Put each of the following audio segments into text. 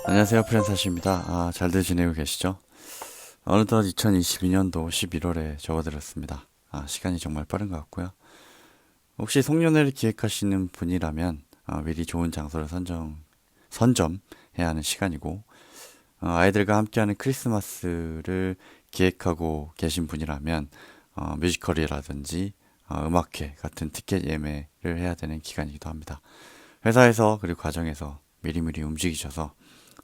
안녕하세요, 프랜사시입니다. 잘들 지내고 계시죠? 어느덧 2022년도 11월에 접어들었습니다. 시간이 정말 빠른 것 같고요. 혹시 송년회를 기획하시는 분이라면 미리 좋은 장소를 선점해야 하는 시간이고, 아이들과 함께하는 크리스마스를 기획하고 계신 분이라면 뮤지컬이라든지 음악회 같은 티켓 예매를 해야 되는 기간이기도 합니다. 회사에서 그리고 가정에서 미리미리 움직이셔서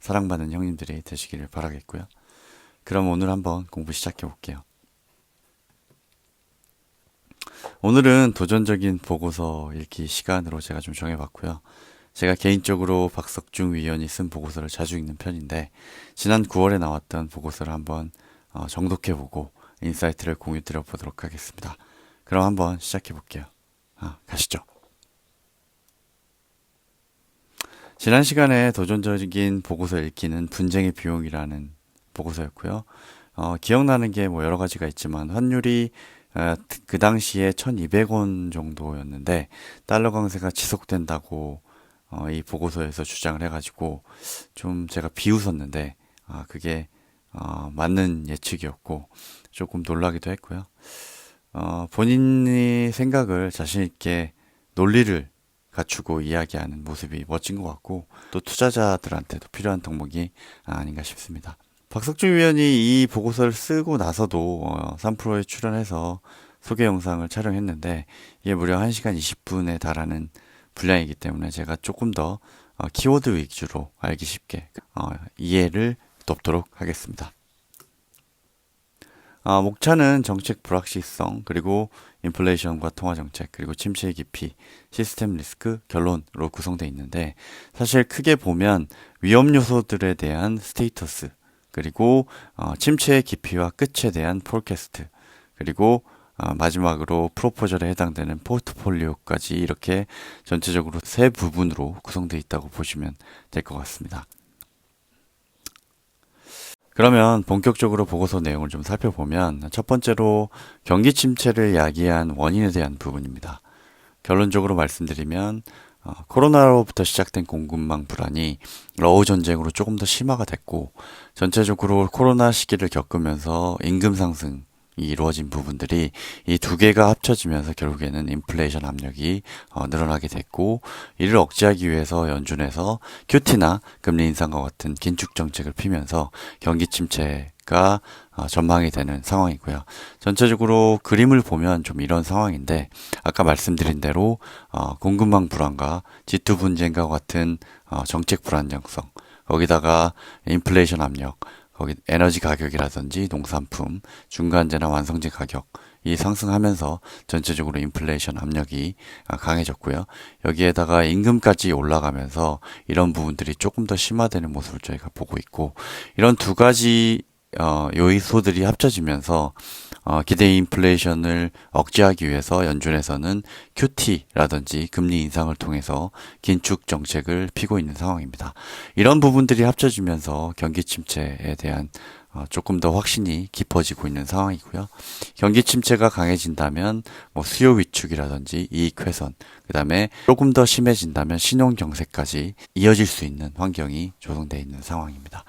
사랑받는 형님들이 되시기를 바라겠고요. 그럼 오늘 한번 공부 시작해 볼게요. 오늘은 도전적인 보고서 읽기 시간으로 제가 좀 정해봤고요. 제가 개인적으로 박석중 위원이 쓴 보고서를 자주 읽는 편인데 지난 9월에 나왔던 보고서를 한번 정독해보고 인사이트를 공유 드려보도록 하겠습니다. 그럼 한번 시작해 볼게요. 가시죠. 지난 시간에 도전적인 보고서 읽기는 분쟁의 비용이라는 보고서였고요. 기억나는 게 뭐 여러 가지가 있지만 환율이 그 당시에 1200원 정도였는데 달러 강세가 지속된다고 이 보고서에서 주장을 해가지고 좀 제가 비웃었는데 그게 맞는 예측이었고 조금 놀라기도 했고요. 본인의 생각을 자신 있게 논리를 갖추고 이야기하는 모습이 멋진 것 같고 또 투자자들한테도 필요한 덕목이 아닌가 싶습니다. 박석준 위원이 이 보고서를 쓰고 나서도 3프로에 출연해서 소개 영상을 촬영했는데 이게 무려 1시간 20분에 달하는 분량이기 때문에 제가 조금 더 키워드 위주로 알기 쉽게 이해를 돕도록 하겠습니다. 목차는 정책 불확실성, 그리고 인플레이션과 통화 정책, 그리고 침체의 깊이, 시스템 리스크, 결론으로 구성되어 있는데 사실 크게 보면 위험 요소들에 대한 스테이터스, 그리고 침체의 깊이와 끝에 대한 폴캐스트, 그리고 마지막으로 프로포절에 해당되는 포트폴리오까지 이렇게 전체적으로 세 부분으로 구성되어 있다고 보시면 될 것 같습니다. 그러면 본격적으로 보고서 내용을 좀 살펴보면 첫 번째로 경기 침체를 야기한 원인에 대한 부분입니다. 결론적으로 말씀드리면 코로나로부터 시작된 공급망 불안이 러우 전쟁으로 조금 더 심화가 됐고 전체적으로 코로나 시기를 겪으면서 임금 상승이 이루어진 부분들이 이 두 개가 합쳐지면서 결국에는 인플레이션 압력이 늘어나게 됐고 이를 억제하기 위해서 연준에서 QT나 금리 인상과 같은 긴축 정책을 피면서 경기 침체가 전망이 되는 상황이고요. 전체적으로 그림을 보면 좀 이런 상황인데 아까 말씀드린 대로 공급망 불안과 G2 분쟁과 같은 정책 불안정성 거기다가 인플레이션 압력 거기 에너지 가격이라든지 농산품, 중간재나 완성재 가격이 상승하면서 전체적으로 인플레이션 압력이 강해졌고요. 여기에다가 임금까지 올라가면서 이런 부분들이 조금 더 심화되는 모습을 저희가 보고 있고 이런 두 가지 요소들이 합쳐지면서 기대 인플레이션을 억제하기 위해서 연준에서는 QT라든지 금리 인상을 통해서 긴축 정책을 피고 있는 상황입니다. 이런 부분들이 합쳐지면서 경기 침체에 대한 조금 더 확신이 깊어지고 있는 상황이고요. 경기 침체가 강해진다면 뭐 수요 위축이라든지 이익 훼손, 그다음에 조금 더 심해진다면 신용 경색까지 이어질 수 있는 환경이 조성되어 있는 상황입니다.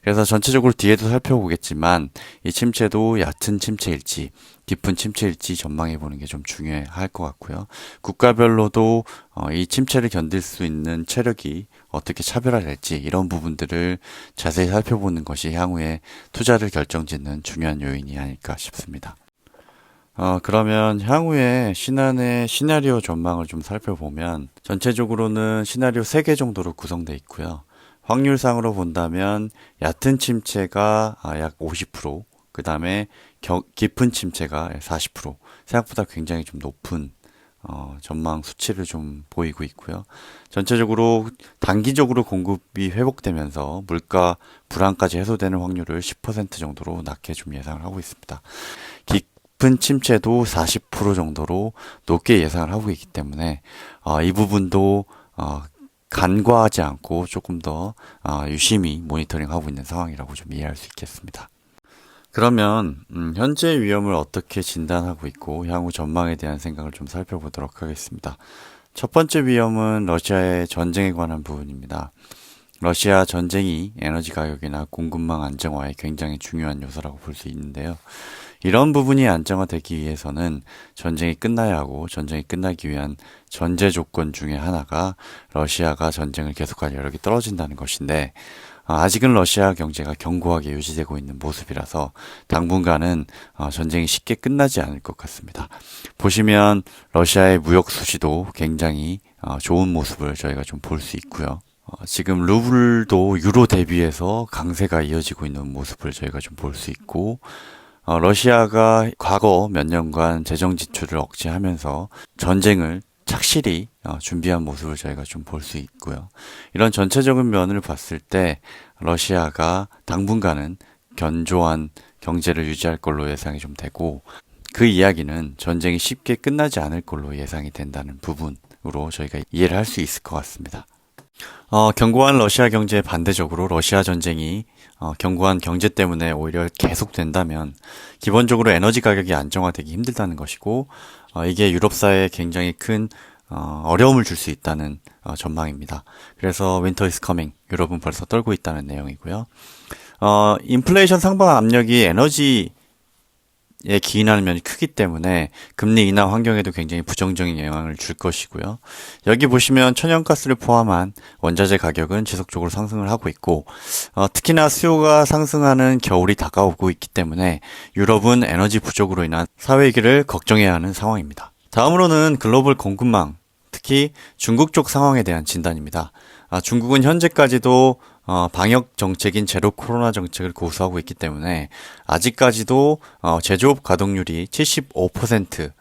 그래서 전체적으로 뒤에도 살펴보겠지만 이 침체도 얕은 침체일지 깊은 침체일지 전망해 보는 게 좀 중요할 것 같고요. 국가별로도 이 침체를 견딜 수 있는 체력이 어떻게 차별화될지 이런 부분들을 자세히 살펴보는 것이 향후에 투자를 결정짓는 중요한 요인이 아닐까 싶습니다. 그러면 향후에 신한의 시나리오 전망을 좀 살펴보면 전체적으로는 시나리오 3개 정도로 구성되어 있고요. 확률상으로 본다면 얕은 침체가 약 50%, 그 다음에 깊은 침체가 40%, 생각보다 굉장히 좀 높은 전망 수치를 좀 보이고 있고요. 전체적으로 단기적으로 공급이 회복되면서 물가 불안까지 해소되는 확률을 10% 정도로 낮게 좀 예상을 하고 있습니다. 깊은 침체도 40% 정도로 높게 예상을 하고 있기 때문에 이 부분도 간과하지 않고 조금 더 유심히 모니터링하고 있는 상황이라고 좀 이해할 수 있겠습니다. 그러면 현재 위험을 어떻게 진단하고 있고 향후 전망에 대한 생각을 좀 살펴보도록 하겠습니다. 첫 번째 위험은 러시아의 전쟁에 관한 부분입니다. 러시아 전쟁이 에너지 가격이나 공급망 안정화에 굉장히 중요한 요소라고 볼 수 있는데요. 이런 부분이 안정화되기 위해서는 전쟁이 끝나야 하고 전쟁이 끝나기 위한 전제 조건 중에 하나가 러시아가 전쟁을 계속할 여력이 떨어진다는 것인데 아직은 러시아 경제가 견고하게 유지되고 있는 모습이라서 당분간은 전쟁이 쉽게 끝나지 않을 것 같습니다. 보시면 러시아의 무역 수지도 굉장히 좋은 모습을 저희가 좀 볼 수 있고요. 지금 루블도 유로 대비해서 강세가 이어지고 있는 모습을 저희가 좀 볼 수 있고 러시아가 과거 몇 년간 재정 지출을 억제하면서 전쟁을 착실히 준비한 모습을 저희가 좀 볼 수 있고요. 이런 전체적인 면을 봤을 때 러시아가 당분간은 견조한 경제를 유지할 걸로 예상이 좀 되고 그 이야기는 전쟁이 쉽게 끝나지 않을 걸로 예상이 된다는 부분으로 저희가 이해를 할 수 있을 것 같습니다. 견고한 러시아 경제에 반대적으로 러시아 전쟁이 견고한 경제 때문에 오히려 계속된다면 기본적으로 에너지 가격이 안정화되기 힘들다는 것이고 이게 유럽 사회에 굉장히 큰 어려움을 줄 수 있다는 전망입니다. 그래서 Winter is coming. 유럽은 벌써 떨고 있다는 내용이고요. 인플레이션 상방 압력이 에너지에 기인하는 면이 크기 때문에 금리 인하 환경에도 굉장히 부정적인 영향을 줄 것이고요. 여기 보시면 천연가스를 포함한 원자재 가격은 지속적으로 상승을 하고 있고 특히나 수요가 상승하는 겨울이 다가오고 있기 때문에 유럽은 에너지 부족으로 인한 사회위기를 걱정해야 하는 상황입니다. 다음으로는 글로벌 공급망, 특히 중국 쪽 상황에 대한 진단입니다. 중국은 현재까지도 방역 정책인 제로 코로나 정책을 고수하고 있기 때문에 아직까지도 제조업 가동률이 75%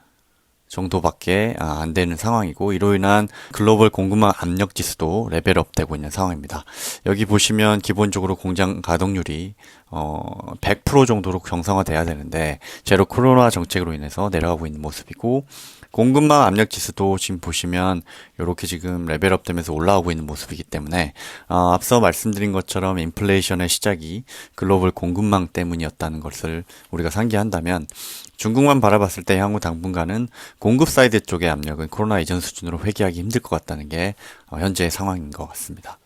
정도밖에 안 되는 상황이고 이로 인한 글로벌 공급망 압력 지수도 레벨업 되고 있는 상황입니다. 여기 보시면 기본적으로 공장 가동률이 100% 정도로 정상화돼야 되는데 제로 코로나 정책으로 인해서 내려가고 있는 모습이고 공급망 압력 지수도 지금 보시면 이렇게 지금 레벨업 되면서 올라오고 있는 모습이기 때문에 앞서 말씀드린 것처럼 인플레이션의 시작이 글로벌 공급망 때문이었다는 것을 우리가 상기한다면 중국만 바라봤을 때 향후 당분간은 공급 사이드 쪽의 압력은 코로나 이전 수준으로 회귀하기 힘들 것 같다는 게 현재의 상황인 것 같습니다.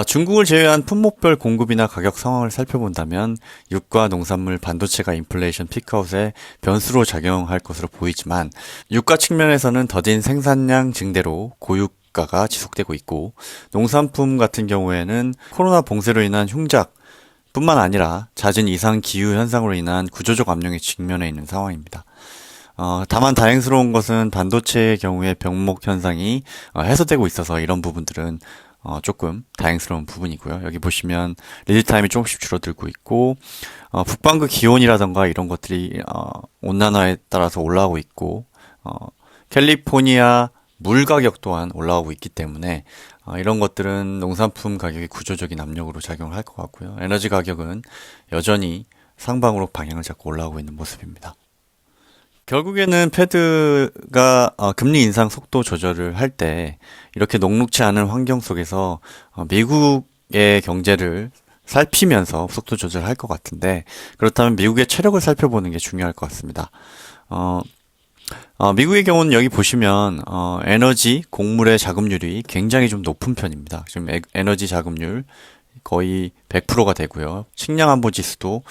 중국을 제외한 품목별 공급이나 가격 상황을 살펴본다면 유가, 농산물, 반도체가 인플레이션 피크아웃의 변수로 작용할 것으로 보이지만 유가 측면에서는 더딘 생산량 증대로 고유가가 지속되고 있고 농산품 같은 경우에는 코로나 봉쇄로 인한 흉작 뿐만 아니라 잦은 이상 기후 현상으로 인한 구조적 압력에 직면해 있는 상황입니다. 다만 다행스러운 것은 반도체의 경우에 병목 현상이 해소되고 있어서 이런 부분들은 조금 다행스러운 부분이고요. 여기 보시면 리드타임이 조금씩 줄어들고 있고 북반구 기온이라던가 이런 것들이 온난화에 따라서 올라오고 있고 캘리포니아 물 가격 또한 올라오고 있기 때문에 이런 것들은 농산품 가격의 구조적인 압력으로 작용을 할 것 같고요. 에너지 가격은 여전히 상방으로 방향을 잡고 올라오고 있는 모습입니다. 결국에는 패드가 금리 인상 속도 조절을 할 때 이렇게 녹록치 않은 환경 속에서 미국의 경제를 살피면서 속도 조절할 것 같은데 그렇다면 미국의 체력을 살펴보는 게 중요할 것 같습니다. 미국의 경우는 여기 보시면 에너지, 곡물의 자금률이 굉장히 좀 높은 편입니다. 지금 에너지 자금률 거의 100%가 되고요. 식량 안보 지수도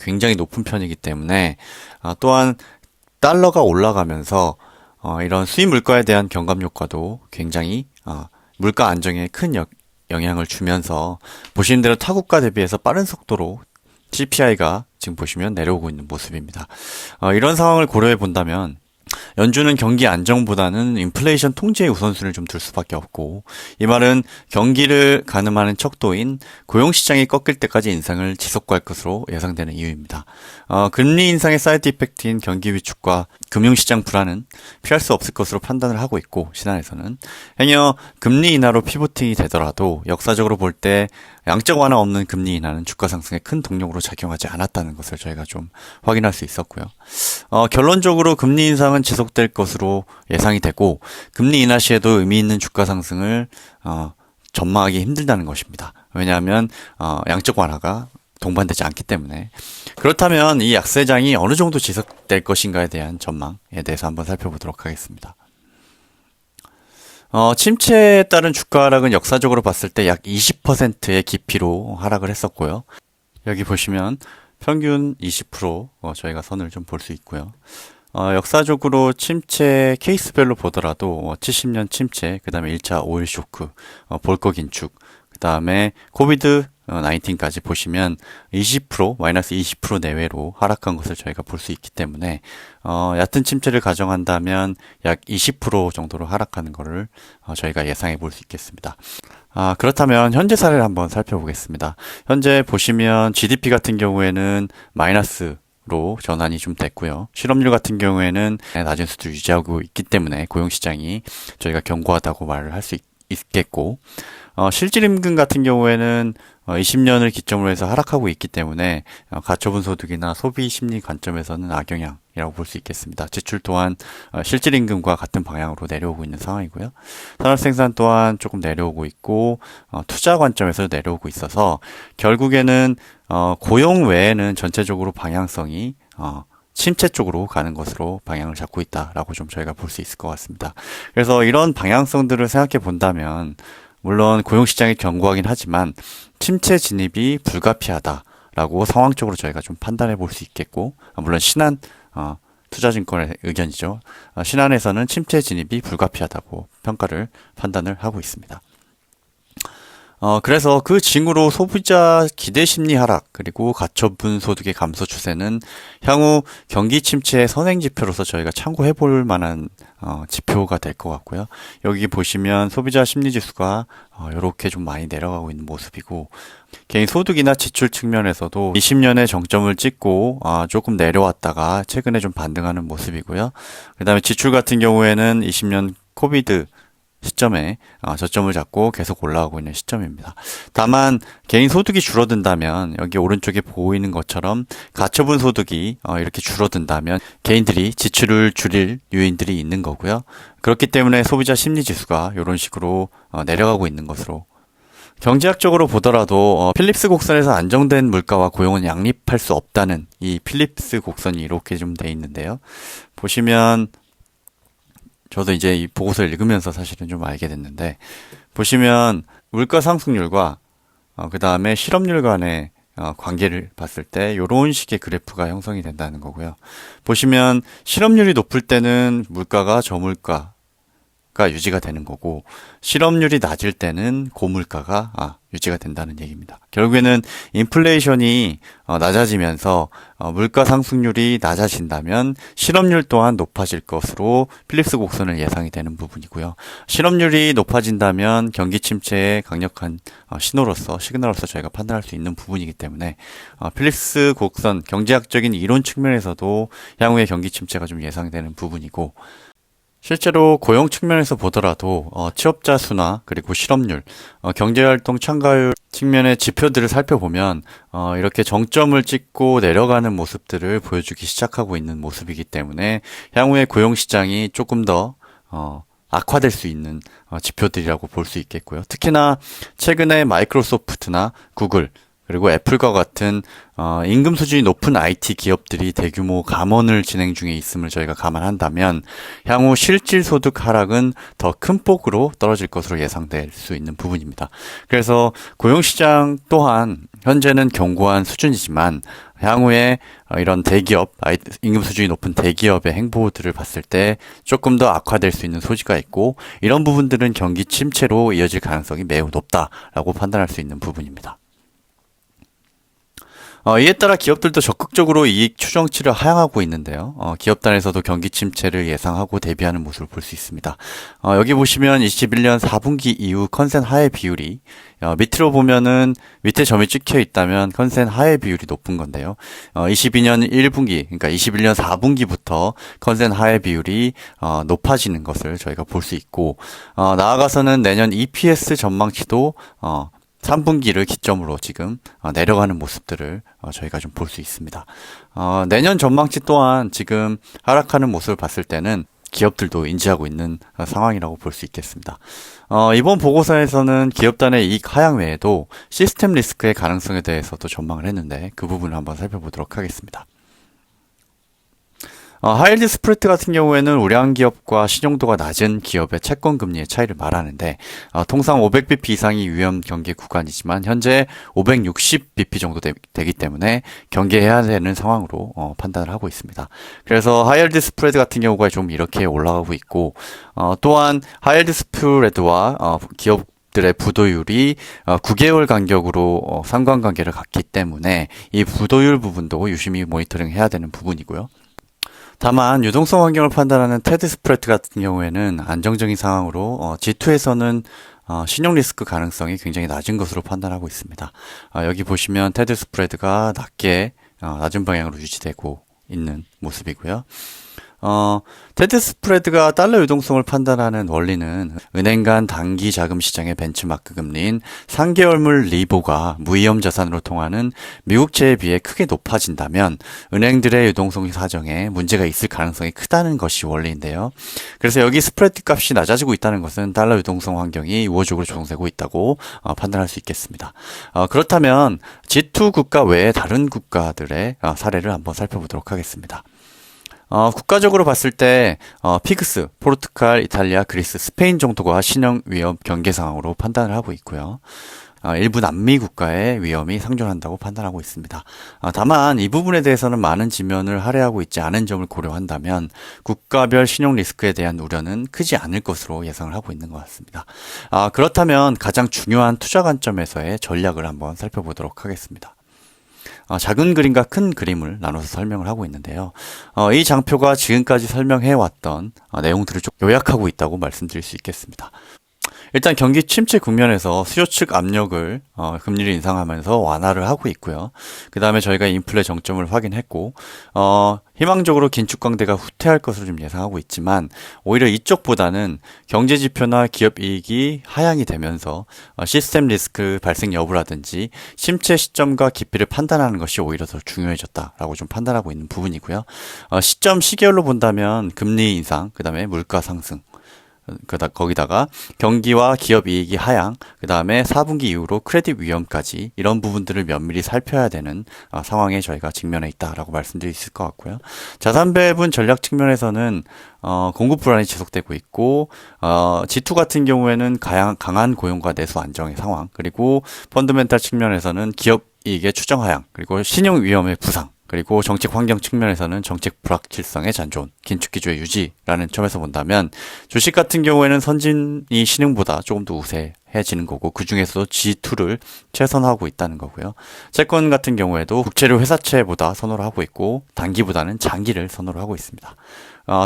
굉장히 높은 편이기 때문에 또한 달러가 올라가면서 이런 수입 물가에 대한 경감 효과도 굉장히 물가 안정에 큰 영향을 주면서 보시는 대로 타국가 대비해서 빠른 속도로 CPI가 지금 보시면 내려오고 있는 모습입니다. 이런 상황을 고려해 본다면 연준은 경기 안정보다는 인플레이션 통제에 우선순위를 좀 둘 수밖에 없고 이 말은 경기를 가늠하는 척도인 고용시장이 꺾일 때까지 인상을 지속할 것으로 예상되는 이유입니다. 금리 인상의 사이드 이펙트인 경기 위축과 금융시장 불안은 피할 수 없을 것으로 판단을 하고 있고 신한에서는 행여 금리 인하로 피보팅이 되더라도 역사적으로 볼 때 양적 완화 없는 금리 인하는 주가 상승에 큰 동력으로 작용하지 않았다는 것을 저희가 좀 확인할 수 있었고요. 결론적으로 금리 인상은 지속될 것으로 예상이 되고 금리 인하 시에도 의미 있는 주가 상승을 전망하기 힘들다는 것입니다. 왜냐하면 양적 완화가 동반되지 않기 때문에 그렇다면 이 약세장이 어느 정도 지속될 것인가에 대한 전망에 대해서 한번 살펴보도록 하겠습니다. 침체에 따른 주가 하락은 역사적으로 봤을 때 약 20%의 깊이로 하락을 했었고요. 여기 보시면 평균 20% 저희가 선을 좀 볼 수 있고요. 역사적으로 침체 케이스별로 보더라도 70년 침체, 그 다음에 1차 오일 쇼크, 볼거 긴축, 그 다음에 코비드 19까지 보시면 20%, 마이너스 20% 내외로 하락한 것을 저희가 볼 수 있기 때문에 얕은 침체를 가정한다면 약 20% 정도로 하락하는 것을 저희가 예상해 볼 수 있겠습니다. 그렇다면 현재 사례를 한번 살펴보겠습니다. 현재 보시면 GDP 같은 경우에는 마이너스로 전환이 좀 됐고요. 실업률 같은 경우에는 낮은 수준을 유지하고 있기 때문에 고용시장이 저희가 견고하다고 말을 할 수 있겠고, 실질임금 같은 경우에는 20년을 기점으로 해서 하락하고 있기 때문에 가처분 소득이나 소비 심리 관점에서는 악영향이라고 볼 수 있겠습니다. 지출 또한 실질임금과 같은 방향으로 내려오고 있는 상황이고요. 산업생산 또한 조금 내려오고 있고 투자 관점에서 내려오고 있어서 결국에는 고용 외에는 전체적으로 방향성이 침체 쪽으로 가는 것으로 방향을 잡고 있다라고 좀 저희가 볼 수 있을 것 같습니다. 그래서 이런 방향성들을 생각해 본다면 물론 고용시장이 견고하긴 하지만 침체 진입이 불가피하다라고 상황적으로 저희가 좀 판단해 볼 수 있겠고, 물론 신한 투자증권의 의견이죠. 신한에서는 침체 진입이 불가피하다고 판단을 하고 있습니다. 그래서 그 징후로 소비자 기대 심리 하락 그리고 가처분 소득의 감소 추세는 향후 경기 침체의 선행 지표로서 저희가 참고해 볼 만한 지표가 될 것 같고요. 여기 보시면 소비자 심리 지수가 이렇게 좀 많이 내려가고 있는 모습이고, 개인 소득이나 지출 측면에서도 20년의 정점을 찍고 조금 내려왔다가 최근에 좀 반등하는 모습이고요. 그 다음에 지출 같은 경우에는 20년 코비드 시점에 저점을 잡고 계속 올라가고 있는 시점입니다. 다만 개인 소득이 줄어든다면 여기 오른쪽에 보이는 것처럼 가처분 소득이 이렇게 줄어든다면 개인들이 지출을 줄일 요인들이 있는 거고요. 그렇기 때문에 소비자 심리 지수가 이런 식으로 내려가고 있는 것으로, 경제학적으로 보더라도 필립스 곡선에서 안정된 물가와 고용은 양립할 수 없다는 이 필립스 곡선이 이렇게 좀 돼 있는데요. 보시면 저도 이제 이 보고서를 읽으면서 사실은 좀 알게 됐는데, 보시면 물가 상승률과 그 다음에 실업률 간의 관계를 봤을 때 이런 식의 그래프가 형성이 된다는 거고요. 보시면 실업률이 높을 때는 물가가 저물가가 유지가 되는 거고, 실업률이 낮을 때는 고물가가 유지가 된다는 얘기입니다. 결국에는 인플레이션이 낮아지면서 물가 상승률이 낮아진다면 실업률 또한 높아질 것으로 필립스 곡선을 예상이 되는 부분이고요. 실업률이 높아진다면 경기 침체의 강력한 시그널로서 저희가 판단할 수 있는 부분이기 때문에 필립스 곡선 경제학적인 이론 측면에서도 향후의 경기 침체가 좀 예상되는 부분이고, 실제로 고용 측면에서 보더라도 취업자 수나 그리고 실업률, 경제활동 참가율 측면의 지표들을 살펴보면 이렇게 정점을 찍고 내려가는 모습들을 보여주기 시작하고 있는 모습이기 때문에 향후의 고용 시장이 조금 더 악화될 수 있는 지표들이라고 볼 수 있겠고요. 특히나 최근에 마이크로소프트나 구글 그리고 애플과 같은 임금 수준이 높은 IT 기업들이 대규모 감원을 진행 중에 있음을 저희가 감안한다면 향후 실질 소득 하락은 더 큰 폭으로 떨어질 것으로 예상될 수 있는 부분입니다. 그래서 고용시장 또한 현재는 견고한 수준이지만 향후에 이런 대기업, 임금 수준이 높은 대기업의 행보들을 봤을 때 조금 더 악화될 수 있는 소지가 있고, 이런 부분들은 경기 침체로 이어질 가능성이 매우 높다라고 판단할 수 있는 부분입니다. 이에 따라 기업들도 적극적으로 이익 추정치를 하향하고 있는데요. 기업단에서도 경기 침체를 예상하고 대비하는 모습을 볼 수 있습니다. 여기 보시면 21년 4분기 이후 컨센 하회 비율이 밑으로 보면은 밑에 점이 찍혀 있다면 컨센 하회 비율이 높은 건데요. 22년 1분기, 그러니까 21년 4분기부터 컨센 하회 비율이 높아지는 것을 저희가 볼 수 있고, 나아가서는 내년 EPS 전망치도 3분기를 기점으로 지금 내려가는 모습들을 저희가 좀 볼 수 있습니다. 내년 전망치 또한 지금 하락하는 모습을 봤을 때는 기업들도 인지하고 있는 상황이라고 볼 수 있겠습니다. 이번 보고서에서는 기업단의 이익 하향 외에도 시스템 리스크의 가능성에 대해서도 전망을 했는데 그 부분을 한번 살펴보도록 하겠습니다. 하이힐드 스프레드 같은 경우에는 우량 기업과 신용도가 낮은 기업의 채권 금리의 차이를 말하는데 통상 500bp 이상이 위험 경계 구간이지만 현재 560bp 정도 되기 때문에 경계해야 되는 상황으로 판단을 하고 있습니다. 그래서 하이힐드 스프레드 같은 경우가 좀 이렇게 올라가고 있고 또한 하이힐드 스프레드와 기업 들의 부도율이 9개월 간격으로 상관관계를 갖기 때문에 이 부도율 부분도 유심히 모니터링 해야 되는 부분이고요. 다만 유동성 환경을 판단하는 테드 스프레드 같은 경우에는 안정적인 상황으로 G2에서는 신용 리스크 가능성이 굉장히 낮은 것으로 판단하고 있습니다. 여기 보시면 테드 스프레드가 낮은 방향으로 유지되고 있는 모습이고요. 테드 스프레드가 달러 유동성을 판단하는 원리는 은행 간 단기 자금 시장의 벤치마크 금리인 3개월물 리보가 무위험 자산으로 통하는 미국채에 비해 크게 높아진다면 은행들의 유동성 사정에 문제가 있을 가능성이 크다는 것이 원리인데요. 그래서 여기 스프레드 값이 낮아지고 있다는 것은 달러 유동성 환경이 우호적으로 조성되고 있다고 판단할 수 있겠습니다. 그렇다면 G2 국가 외의 다른 국가들의 사례를 한번 살펴보도록 하겠습니다. 국가적으로 봤을 때 피그스, 포르투갈, 이탈리아, 그리스, 스페인 정도가 신용 위험 경계 상황으로 판단을 하고 있고요. 일부 남미 국가의 위험이 상존한다고 판단하고 있습니다. 다만 이 부분에 대해서는 많은 지면을 할애하고 있지 않은 점을 고려한다면 국가별 신용 리스크에 대한 우려는 크지 않을 것으로 예상을 하고 있는 것 같습니다. 그렇다면 가장 중요한 투자 관점에서의 전략을 한번 살펴보도록 하겠습니다. 작은 그림과 큰 그림을 나눠서 설명을 하고 있는데요. 이 장표가 지금까지 설명해왔던 내용들을 좀 요약하고 있다고 말씀드릴 수 있겠습니다. 일단 경기 침체 국면에서 수요 측 압력을 금리를 인상하면서 완화를 하고 있고요. 그 다음에 저희가 인플레 정점을 확인했고 희망적으로 긴축 강대가 후퇴할 것으로 좀 예상하고 있지만 오히려 이쪽보다는 경제 지표나 기업 이익이 하향이 되면서 시스템 리스크 발생 여부라든지 침체 시점과 깊이를 판단하는 것이 오히려 더 중요해졌다라고 좀 판단하고 있는 부분이고요. 시계열로 본다면 금리 인상, 그 다음에 물가 상승, 거기다가 경기와 기업 이익이 하향, 그 다음에 4분기 이후로 크레딧 위험까지 이런 부분들을 면밀히 살펴야 되는 상황에 저희가 직면해 있다라고 말씀드릴 수 있을 것 같고요. 자산 배분 전략 측면에서는 공급 불안이 지속되고 있고 G2 같은 경우에는 강한 고용과 내수 안정의 상황, 그리고 펀더멘탈 측면에서는 기업 이익의 추정 하향, 그리고 신용 위험의 부상, 그리고 정책 환경 측면에서는 정책 불확실성의 잔존, 긴축 기조의 유지라는 점에서 본다면 주식 같은 경우에는 선진이 신흥보다 조금 더 우세해지는 거고 그 중에서도 G2를 최선화하고 있다는 거고요. 채권 같은 경우에도 국채를 회사채보다 선호를 하고 있고 단기보다는 장기를 선호를 하고 있습니다.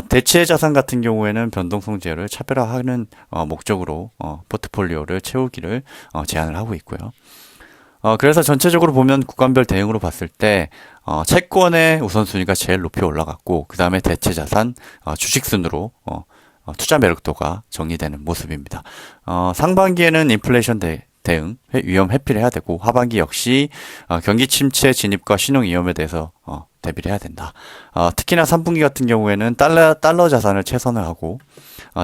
대체 자산 같은 경우에는 변동성 제어를 차별화하는 목적으로 포트폴리오를 채우기를 제안을 하고 있고요. 그래서 전체적으로 보면 구간별 대응으로 봤을 때 채권의 우선순위가 제일 높이 올라갔고 그 다음에 대체 자산, 주식 순으로 투자 매력도가 정리되는 모습입니다. 상반기에는 인플레이션 대응, 위험 회피를 해야 되고 하반기 역시 경기 침체 진입과 신용 위험에 대해서 대비를 해야 된다. 특히나 3분기 같은 경우에는 달러 자산을 최선을 하고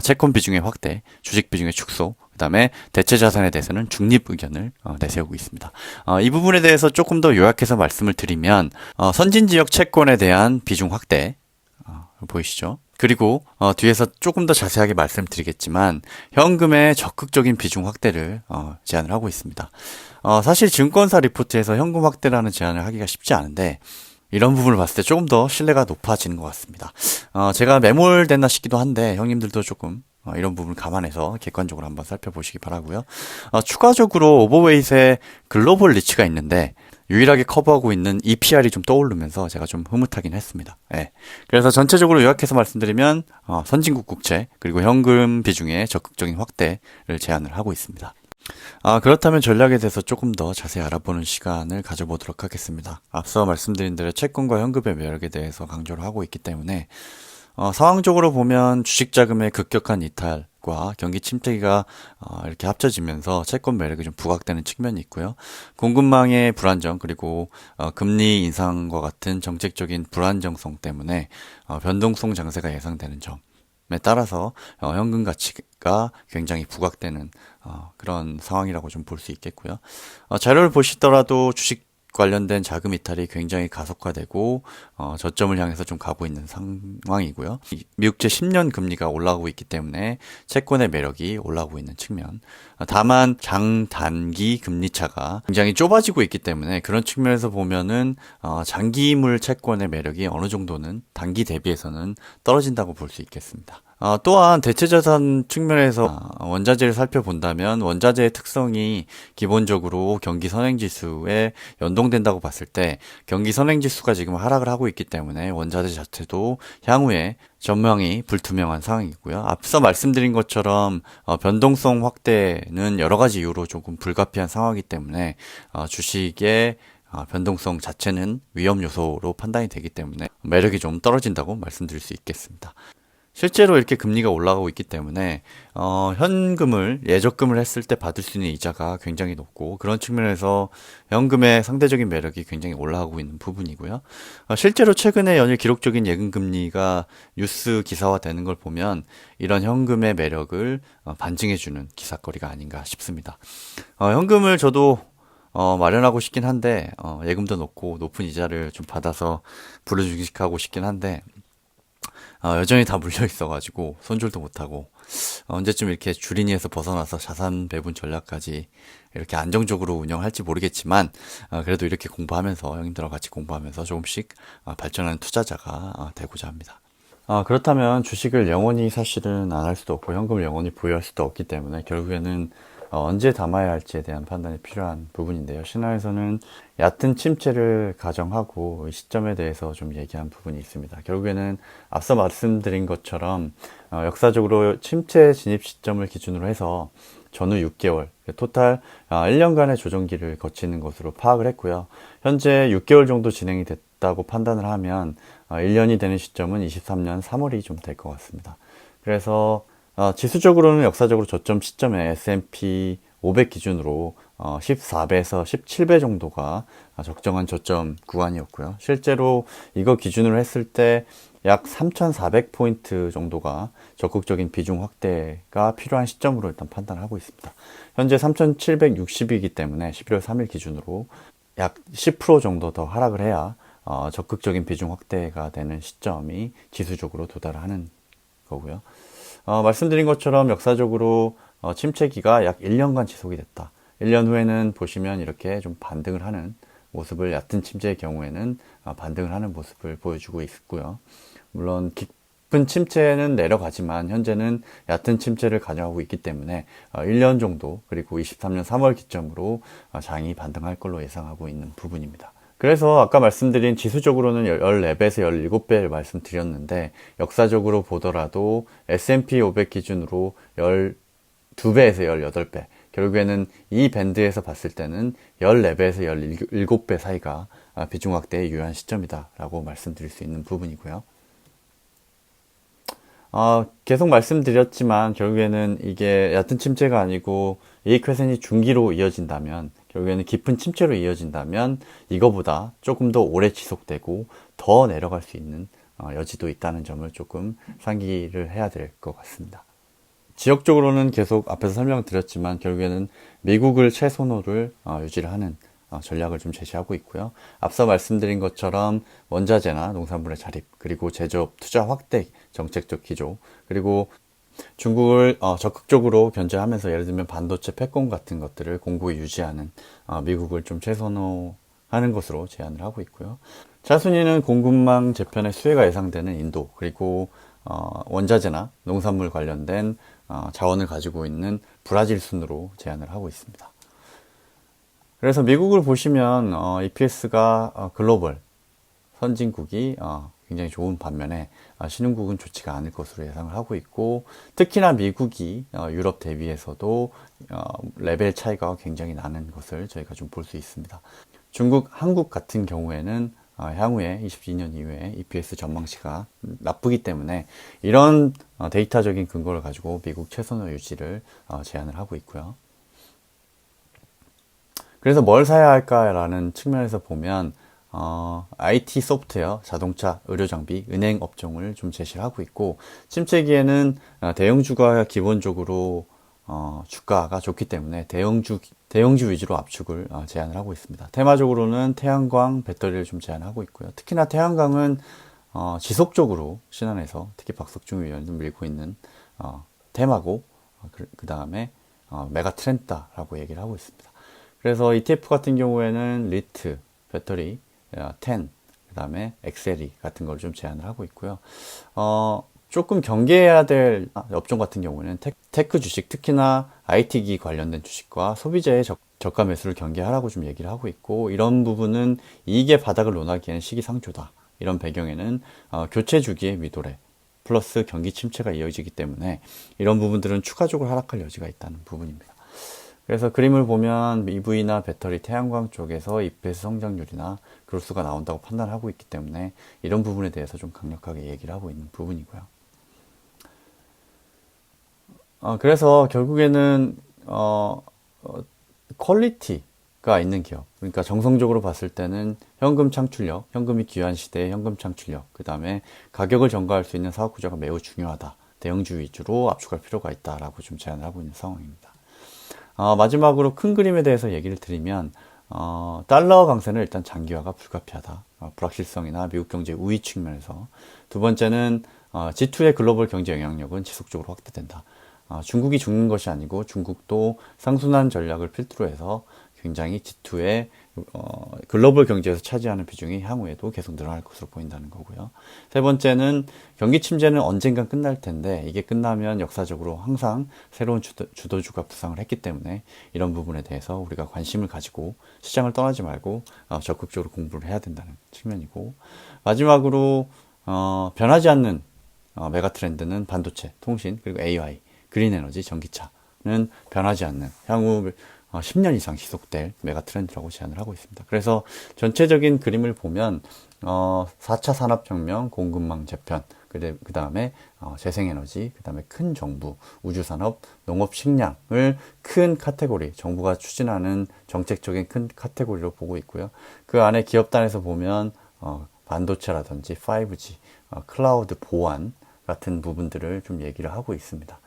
채권 비중의 확대, 주식 비중의 축소, 그 다음에 대체 자산에 대해서는 중립 의견을 내세우고 있습니다. 이 부분에 대해서 조금 더 요약해서 말씀을 드리면 선진 지역 채권에 대한 비중 확대 보이시죠? 그리고 뒤에서 조금 더 자세하게 말씀드리겠지만 현금의 적극적인 비중 확대를 제안을 하고 있습니다. 사실 증권사 리포트에서 현금 확대라는 제안을 하기가 쉽지 않은데 이런 부분을 봤을 때 조금 더 신뢰가 높아지는 것 같습니다. 제가 매몰됐나 싶기도 한데 형님들도 조금 이런 부분을 감안해서 객관적으로 한번 살펴보시기 바라고요. 추가적으로 오버웨이트의 글로벌 리치가 있는데 유일하게 커버하고 있는 EPR이 좀 떠오르면서 제가 좀 흐뭇하긴 했습니다. 네. 그래서 전체적으로 요약해서 말씀드리면 선진국 국채 그리고 현금 비중의 적극적인 확대를 제안을 하고 있습니다. 그렇다면 전략에 대해서 조금 더 자세히 알아보는 시간을 가져보도록 하겠습니다. 앞서 말씀드린 대로 채권과 현금의 매력에 대해서 강조를 하고 있기 때문에 상황적으로 보면 주식자금의 급격한 이탈과 경기 침체가 이렇게 합쳐지면서 채권 매력이 좀 부각되는 측면이 있고요. 공급망의 불안정 그리고 금리 인상과 같은 정책적인 불안정성 때문에 변동성 장세가 예상되는 점에 따라서 현금 가치가 굉장히 부각되는 그런 상황이라고 좀 볼 수 있겠고요. 자료를 보시더라도 주식 관련된 자금 이탈이 굉장히 가속화되고 저점을 향해서 좀 가고 있는 상황이고요. 미국채 10년 금리가 올라가고 있기 때문에 채권의 매력이 올라가고 있는 측면. 다만 장단기 금리 차가 굉장히 좁아지고 있기 때문에 그런 측면에서 보면은 장기물 채권의 매력이 어느 정도는 단기 대비해서는 떨어진다고 볼 수 있겠습니다. 또한 대체자산 측면에서 원자재를 살펴본다면 원자재의 특성이 기본적으로 경기 선행지수에 연동된다고 봤을 때 경기 선행지수가 지금 하락을 하고 있기 때문에 원자재 자체도 향후에 전망이 불투명한 상황이고요. 앞서 말씀드린 것처럼 변동성 확대는 여러 가지 이유로 조금 불가피한 상황이기 때문에 주식의 변동성 자체는 위험 요소로 판단이 되기 때문에 매력이 좀 떨어진다고 말씀드릴 수 있겠습니다. 실제로 이렇게 금리가 올라가고 있기 때문에 현금을 예적금을 했을 때 받을 수 있는 이자가 굉장히 높고 그런 측면에서 현금의 상대적인 매력이 굉장히 올라가고 있는 부분이고요. 실제로 최근에 연일 기록적인 예금 금리가 뉴스 기사화 되는 걸 보면 이런 현금의 매력을 반증해주는 기사거리가 아닌가 싶습니다. 현금을 저도 마련하고 싶긴 한데 예금도 넣고 높은 이자를 좀 받아서 불어주식하고 싶긴 한데 여전히 다 물려 있어가지고 손절도 못하고 언제쯤 이렇게 주린이에서 벗어나서 자산 배분 전략까지 이렇게 안정적으로 운영할지 모르겠지만 그래도 이렇게 공부하면서 형님들과 같이 공부하면서 조금씩 발전하는 투자자가 되고자 합니다. 그렇다면 주식을 영원히 사실은 안 할 수도 없고 현금을 영원히 보유할 수도 없기 때문에 결국에는 언제 담아야 할지에 대한 판단이 필요한 부분인데요. 신화에서는 얕은 침체를 가정하고 이 시점에 대해서 좀 얘기한 부분이 있습니다. 결국에는 앞서 말씀드린 것처럼 역사적으로 침체 진입 시점을 기준으로 해서 전후 6개월, 토탈 1년간의 조정기를 거치는 것으로 파악을 했고요. 현재 6개월 정도 진행이 됐다고 판단을 하면 1년이 되는 시점은 23년 3월이 좀 될 것 같습니다. 그래서 지수적으로는 역사적으로 저점 시점에 S&P 500 기준으로 14배에서 17배 정도가 적정한 저점 구간이었고요. 실제로 이거 기준으로 했을 때 약 3,400포인트 정도가 적극적인 비중 확대가 필요한 시점으로 일단 판단하고 있습니다. 현재 3,760이기 때문에 11월 3일 기준으로 약 10% 정도 더 하락을 해야 적극적인 비중 확대가 되는 시점이 지수적으로 도달하는 거고요. 말씀드린 것처럼 역사적으로 침체기가 약 1년간 지속이 됐다. 1년 후에는 보시면 이렇게 좀 반등을 하는 모습을 얕은 침체의 경우에는 반등을 하는 모습을 보여주고 있고요. 물론 깊은 침체는 내려가지만 현재는 얕은 침체를 가져가고 있기 때문에 1년 정도 그리고 23년 3월 기점으로 장이 반등할 걸로 예상하고 있는 부분입니다. 그래서 아까 말씀드린 지수적으로는 14배에서 17배를 말씀드렸는데 역사적으로 보더라도 S&P 500 기준으로 12배에서 18배 결국에는 이 밴드에서 봤을 때는 14배에서 17배 사이가 비중 확대의 유효한 시점이다 라고 말씀드릴 수 있는 부분이고요. 계속 말씀드렸지만 결국에는 이게 얕은 침체가 아니고 이익회생이 중기로 이어진다면 결국에는 깊은 침체로 이어진다면 이거보다 조금 더 오래 지속되고 더 내려갈 수 있는 여지도 있다는 점을 조금 상기를 해야 될 것 같습니다. 지역적으로는 계속 앞에서 설명드렸지만 결국에는 미국을 최선호를 유지를 하는 전략을 좀 제시하고 있고요. 앞서 말씀드린 것처럼 원자재나 농산물의 자립, 그리고 제조업 투자 확대 정책적 기조, 그리고 중국을 적극적으로 견제하면서 예를 들면 반도체 패권 같은 것들을 공고히 유지하는 미국을 좀 최선호하는 것으로 제안을 하고 있고요. 차순위는 공급망 재편의 수혜가 예상되는 인도, 그리고 원자재나 농산물 관련된 자원을 가지고 있는 브라질 순으로 제안을 하고 있습니다. 그래서 미국을 보시면 EPS가 글로벌 선진국이 굉장히 좋은 반면에 신흥국은 좋지가 않을 것으로 예상을 하고 있고 특히나 미국이 유럽 대비해서도 레벨 차이가 굉장히 나는 것을 저희가 좀 볼 수 있습니다. 중국, 한국 같은 경우에는 향후에 22년 이후에 EPS 전망치가 나쁘기 때문에 이런 데이터적인 근거를 가지고 미국 최선호 유지를 제안을 하고 있고요. 그래서 뭘 사야 할까라는 측면에서 보면 IT 소프트웨어, 자동차, 의료장비, 은행 업종을 좀 제시를 하고 있고 침체기에는 대형주가 기본적으로 주가가 좋기 때문에 대형주 위주로 압축을 제안을 하고 있습니다. 테마적으로는 태양광, 배터리를 좀 제안하고 있고요. 특히나 태양광은 지속적으로 신한에서 특히 박석중 위원이 밀고 있는 테마고 그 다음에 메가 트렌드다라고 얘기를 하고 있습니다. 그래서 ETF 같은 경우에는 리트, 배터리, 텐, 그 다음에 엑셀이 같은 걸 좀 제안을 하고 있고요. 조금 경계해야 될 업종 같은 경우는 테크 주식, 특히나 IT기 관련된 주식과 소비재의 저가 매수를 경계하라고 좀 얘기를 하고 있고, 이런 부분은 이익의 바닥을 논하기에는 시기상조다. 이런 배경에는 교체 주기의 미도래 플러스 경기 침체가 이어지기 때문에 이런 부분들은 추가적으로 하락할 여지가 있다는 부분입니다. 그래서 그림을 보면 EV나 배터리, 태양광 쪽에서 EPS 성장률이나 그로스가 나온다고 판단하고 있기 때문에 이런 부분에 대해서 좀 강력하게 얘기를 하고 있는 부분이고요. 그래서 결국에는 퀄리티가 있는 기업, 그러니까 정성적으로 봤을 때는 현금 창출력, 현금이 귀한 시대의 현금 창출력, 그 다음에 가격을 전가할 수 있는 사업 구조가 매우 중요하다. 대형주 위주로 압축할 필요가 있다라고 좀 제안을 하고 있는 상황입니다. 마지막으로 큰 그림에 대해서 얘기를 드리면 달러 강세는 일단 장기화가 불가피하다. 불확실성이나 미국 경제 우위 측면에서. 두 번째는 G2의 글로벌 경제 영향력은 지속적으로 확대된다. 중국이 죽는 것이 아니고 중국도 상순환 전략을 필두로 해서 굉장히 G2의 글로벌 경제에서 차지하는 비중이 향후에도 계속 늘어날 것으로 보인다는 거고요. 세 번째는 경기 침체는 언젠간 끝날 텐데 이게 끝나면 역사적으로 항상 새로운 주도주가 부상을 했기 때문에 이런 부분에 대해서 우리가 관심을 가지고 시장을 떠나지 말고 적극적으로 공부를 해야 된다는 측면이고, 마지막으로 변하지 않는 메가 트렌드는 반도체, 통신, 그리고 AI, 그린 에너지, 전기차는 변하지 않는 향후 10년 이상 지속될 메가 트렌드라고 제안을 하고 있습니다. 그래서 전체적인 그림을 보면 4차 산업혁명, 공급망 재편, 그 다음에 재생에너지, 그 다음에 큰 정부, 우주산업, 농업, 식량을 큰 카테고리, 정부가 추진하는 정책적인 큰 카테고리로 보고 있고요. 그 안에 기업단에서 보면 반도체라든지 5G, 클라우드 보안 같은 부분들을 좀 얘기를 하고 있습니다.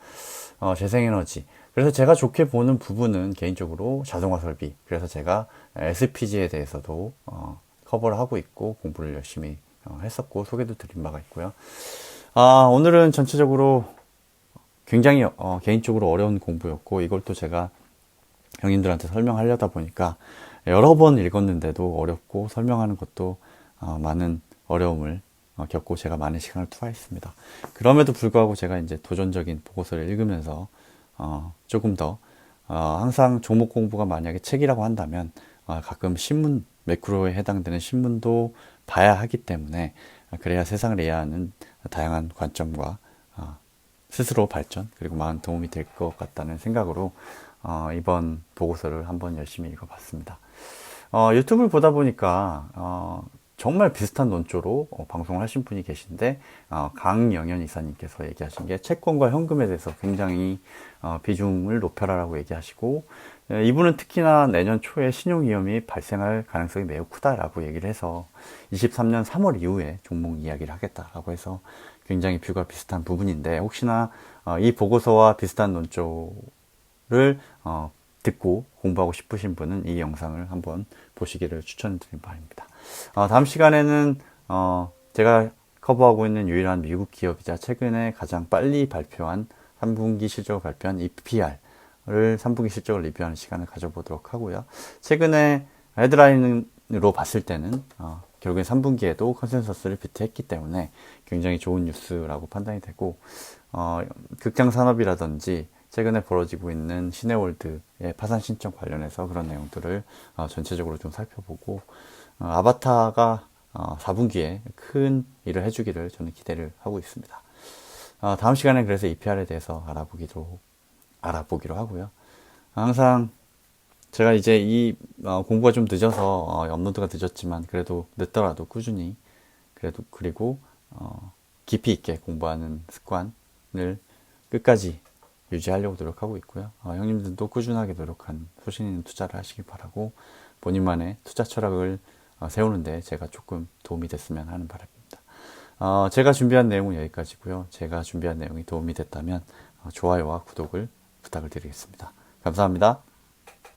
재생에너지. 그래서 제가 좋게 보는 부분은 개인적으로 자동화 설비. 그래서 제가 SPG에 대해서도 커버를 하고 있고 공부를 열심히 했었고 소개도 드린 바가 있고요. 오늘은 전체적으로 굉장히 개인적으로 어려운 공부였고 이걸 또 제가 형님들한테 설명하려다 보니까 여러 번 읽었는데도 어렵고 설명하는 것도 많은 어려움을 겪고 제가 많은 시간을 투하했습니다. 그럼에도 불구하고 제가 이제 도전적인 보고서를 읽으면서 조금 더 항상 종목 공부가 만약에 책이라고 한다면 가끔 신문, 매크로에 해당되는 신문도 봐야 하기 때문에 그래야 세상을 이해하는 다양한 관점과 스스로 발전 그리고 많은 도움이 될 것 같다는 생각으로 이번 보고서를 한번 열심히 읽어봤습니다. 유튜브를 보다 보니까 정말 비슷한 논조로 방송을 하신 분이 계신데 강영현 이사님께서 얘기하신 게 채권과 현금에 대해서 굉장히 비중을 높여라라고 얘기하시고, 이분은 특히나 내년 초에 신용위험이 발생할 가능성이 매우 크다라고 얘기를 해서 23년 3월 이후에 종목 이야기를 하겠다라고 해서 굉장히 뷰가 비슷한 부분인데, 혹시나 이 보고서와 비슷한 논조를 듣고 공부하고 싶으신 분은 이 영상을 한번 보시기를 추천드리는 바입니다. 다음 시간에는 제가 커버하고 있는 유일한 미국 기업이자 최근에 가장 빨리 발표한 3분기 실적을 발표한 EPR을 3분기 실적을 리뷰하는 시간을 가져보도록 하고요. 최근에 헤드라인으로 봤을 때는 결국엔 3분기에도 컨센서스를 비트했기 때문에 굉장히 좋은 뉴스라고 판단이 되고, 극장산업이라든지 최근에 벌어지고 있는 시네월드의 파산 신청 관련해서 그런 내용들을 전체적으로 좀 살펴보고, 아바타가 4분기에 큰 일을 해주기를 저는 기대를 하고 있습니다. 다음 시간에 그래서 EPR에 대해서 알아보기로 하고요. 항상 제가 이제 이 공부가 좀 늦어서 업로드가 늦었지만 그래도 늦더라도 꾸준히 그리고 깊이 있게 공부하는 습관을 끝까지 유지하려고 노력하고 있고요. 형님들도 꾸준하게 노력한 소신 있는 투자를 하시기 바라고, 본인만의 투자 철학을 세우는데 제가 조금 도움이 됐으면 하는 바람입니다. 제가 준비한 내용은 여기까지고요. 제가 준비한 내용이 도움이 됐다면 좋아요와 구독을 부탁을 드리겠습니다. 감사합니다.